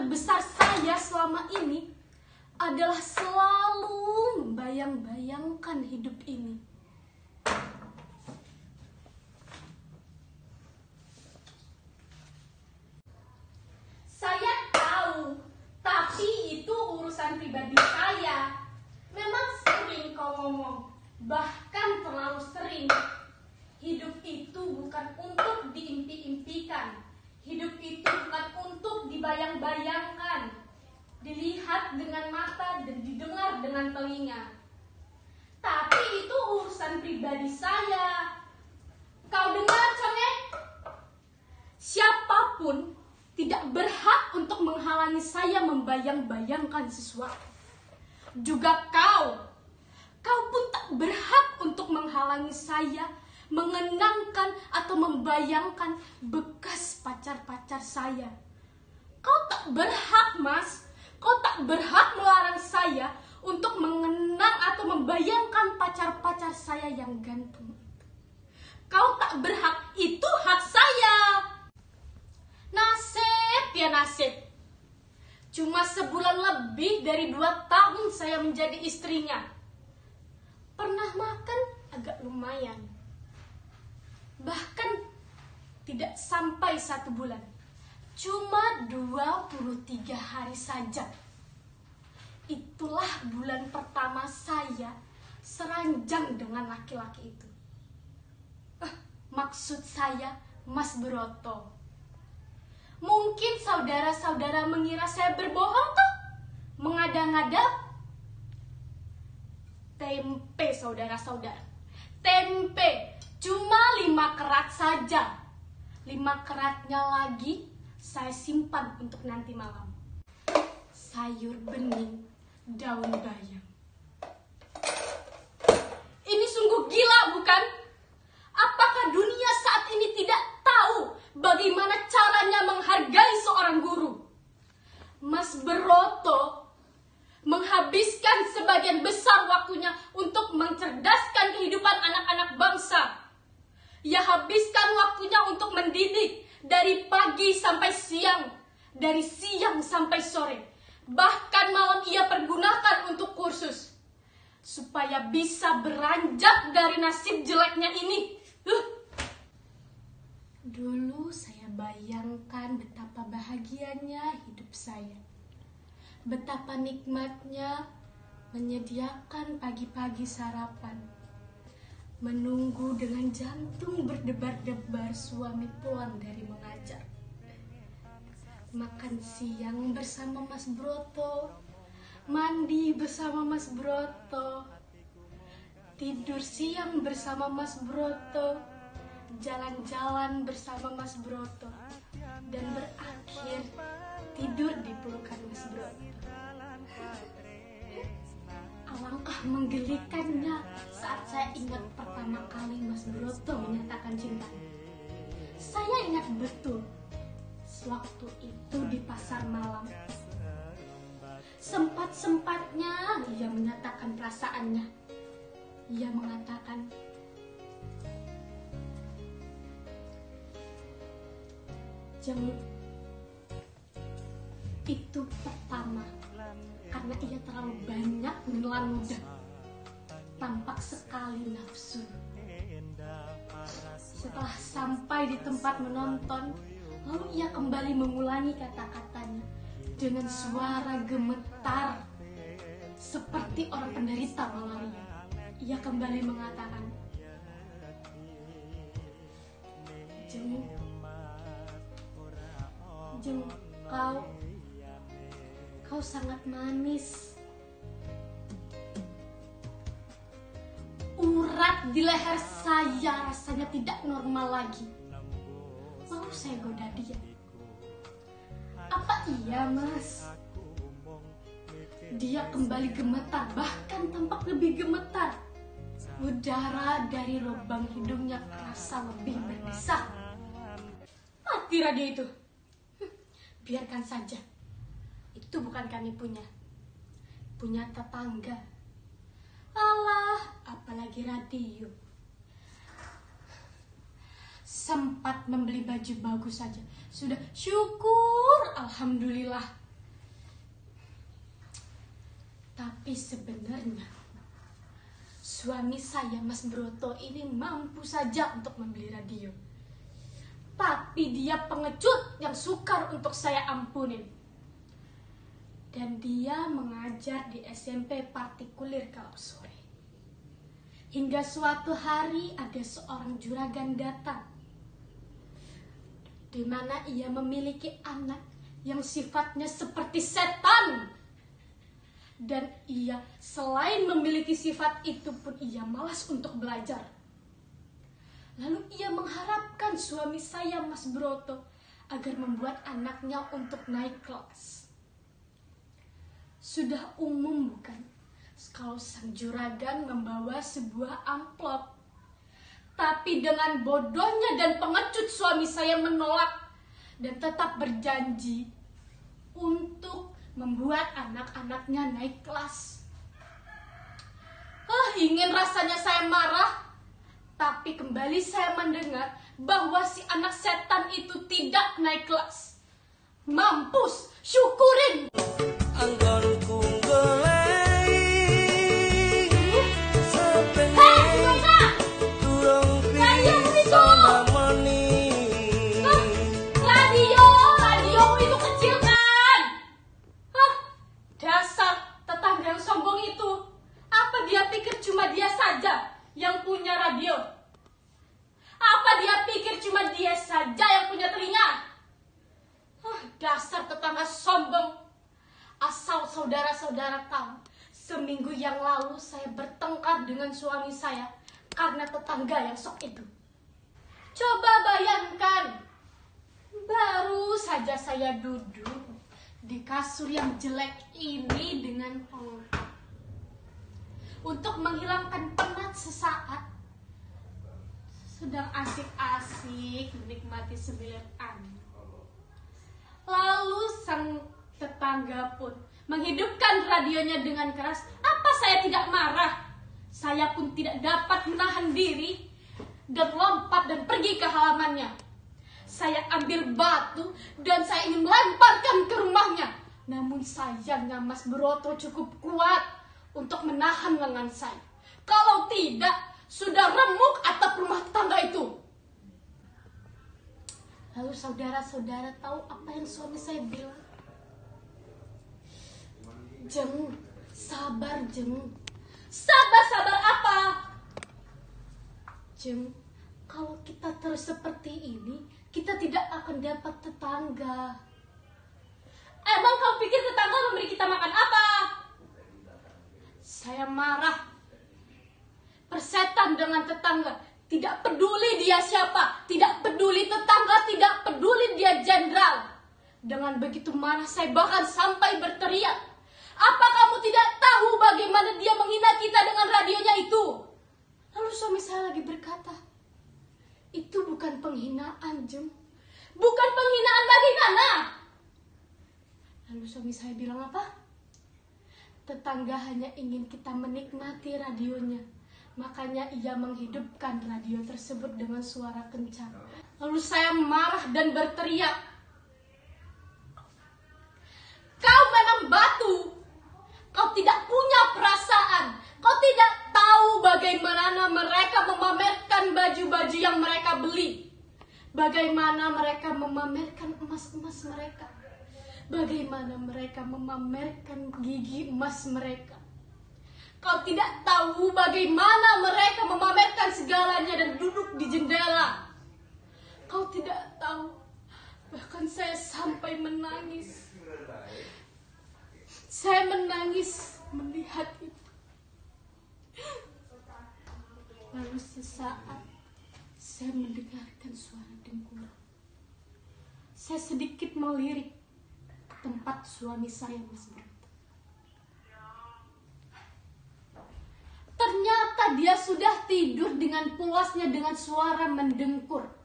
terbesar saya selama ini adalah selalu membayang-bayangkan hidup ini. Saya tahu, tapi itu urusan pribadi saya. Memang sering kau ngomong, bahkan terlalu sering. Hidup itu bukan untuk diimpi-impikan. Hidup itu bukan untuk dibayang-bayangkan, dilihat dengan mata dan didengar dengan telinga. Tapi itu urusan pribadi saya. Kau dengar, Congek? Siapapun tidak berhak untuk menghalangi saya membayang-bayangkan sesuatu. Juga kau pun tak berhak untuk menghalangi saya mengenangkan atau membayangkan bekas pacar-pacar saya. Kau tak berhak, Mas. Kau tak berhak melarang saya untuk mengenang atau membayangkan pacar-pacar saya yang gantung. Kau tak berhak, itu hak saya. Nasib ya nasib. Cuma sebulan lebih dari 2 tahun saya menjadi istrinya. Pernah makan agak lumayan. Bahkan tidak sampai 1 bulan. Cuma 23 hari saja. Itulah bulan pertama saya seranjang dengan laki-laki itu. Maksud saya Mas Broto. Mungkin saudara-saudara mengira saya berbohong toh? Mengada-ngada? Tempe, saudara-saudara. Tempe. Cuma 5 kerat saja. 5 keratnya lagi saya simpan untuk nanti malam. Sayur bening, daun bayam. Ini sungguh gila, bukan? Apakah dunia saat ini tidak tahu bagaimana caranya menghargai seorang guru? Mas Broto menghabiskan sebagian besar waktunya untuk mencerdaskan kehidupan anak-anak bangsa. Ia habiskan waktunya untuk mendidik dari pagi sampai siang, dari siang sampai sore. Bahkan malam ia pergunakan untuk kursus. Supaya bisa beranjak dari nasib jeleknya ini. Dulu saya bayangkan betapa bahagianya hidup saya. Betapa nikmatnya menyediakan pagi-pagi sarapan. Menunggu dengan jantung berdebar-debar suami pulang dari mengajar. Makan siang bersama Mas Broto. Mandi bersama Mas Broto. Tidur siang bersama Mas Broto. Jalan-jalan bersama Mas Broto. Dan berakhir tidur di pelukan Mas Broto. Alangkah menggelikannya saat saya ingat pertama kali Mas Broto menyatakan cinta. Saya ingat betul, sewaktu itu di pasar malam. Sempat-sempatnya ia menyatakan perasaannya. Ia mengatakan, "Jeng, itu pertama karena ia terlalu banyak menelan ludah. Tampak sekali nafsu." Setelah sampai di tempat menonton, lalu ia kembali mengulangi kata-katanya dengan suara gemetar seperti orang penderita malaria. Ia kembali mengatakan, "Jeng, kau sangat manis." Urat di leher saya rasanya tidak normal lagi. Lalu saya goda dia. "Apa iya, Mas?" Dia kembali gemetar, bahkan tampak lebih gemetar. Udara dari lubang hidungnya terasa lebih berdesak. Mati radio itu. Biarkan saja. Itu bukan kami punya. Punya tetangga. Alah, apalagi radio. Sempat membeli baju bagus saja. Sudah syukur, alhamdulillah. Tapi sebenarnya suami saya, Mas Broto ini mampu saja untuk membeli radio. Tapi dia pengecut yang sukar untuk saya ampunin. Dan dia mengajar di SMP partikulir kalau sore. Hingga suatu hari ada seorang juragan datang, di mana ia memiliki anak yang sifatnya seperti setan. Dan ia selain memiliki sifat itu pun ia malas untuk belajar. Lalu ia mengharapkan suami saya, Mas Broto, agar membuat anaknya untuk naik kelas. Sudah umum bukan kalau sang juragan membawa sebuah amplop. Tapi dengan bodohnya dan pengecut suami saya menolak dan tetap berjanji untuk membuat anak-anaknya naik kelas. Ingin rasanya saya marah, tapi kembali saya mendengar bahwa si anak setan itu tidak naik kelas. Mampus, syukurin. Anggonku golek Semoga durung Sayang bisa itu. namani. radio itu kecil kan? Dasar tetangga yang sombong itu. Apa dia pikir cuma dia saja yang punya radio? Apa dia pikir cuma dia saja yang punya telinga? Dasar tetangga sombong. Asal saudara-saudara tahu, seminggu yang lalu saya bertengkar dengan suami saya karena tetangga yang sok itu. Coba bayangkan, baru saja saya duduk di kasur yang jelek ini dengan pengangkat untuk menghilangkan penat sesaat, sedang asik-asik menikmati sebilah angin. Lalu sang tetangga pun menghidupkan radionya dengan keras. Apa saya tidak marah? Saya pun tidak dapat menahan diri dan lompat dan pergi ke halamannya. Saya ambil batu dan saya ingin melemparkan ke rumahnya. Namun sayangnya Mas Broto cukup kuat untuk menahan lengan saya. Kalau tidak, sudah remuk atap rumah tetangga itu. Lalu saudara-saudara tahu apa yang suami saya bilang? Jeng, sabar Jeng. Sabar apa? Jeng, kalau kita terus seperti ini, kita tidak akan dapat tetangga. Emang kau pikir tetangga memberi kita makan apa? Saya marah. Persetan dengan tetangga. Tidak peduli dia siapa. Tidak peduli tetangga. Tidak peduli dia jenderal. Dengan begitu marah saya bahkan sampai berteriak. Apa kamu tidak tahu bagaimana dia menghina kita dengan radionya itu? Lalu suami saya lagi berkata, itu bukan penghinaan, Jem. Bukan penghinaan bagaimana? Lalu suami saya bilang apa? Tetangga hanya ingin kita menikmati radionya. Makanya ia menghidupkan radio tersebut dengan suara kencang. Lalu saya marah dan berteriak, kau memang batu. Kau tidak punya perasaan. Kau tidak tahu bagaimana mereka memamerkan baju-baju yang mereka beli. Bagaimana mereka memamerkan emas-emas mereka. Bagaimana mereka memamerkan gigi emas mereka. Kau tidak tahu bagaimana mereka memamerkan segalanya dan duduk di jendela. Kau tidak tahu. Bahkan saya sampai menangis. Saya menangis melihat itu. Lalu sesaat saya mendengarkan suara dengkur. Saya sedikit melirik ke tempat suami saya, Mas Broto. Ternyata dia sudah tidur dengan pulasnya dengan suara mendengkur.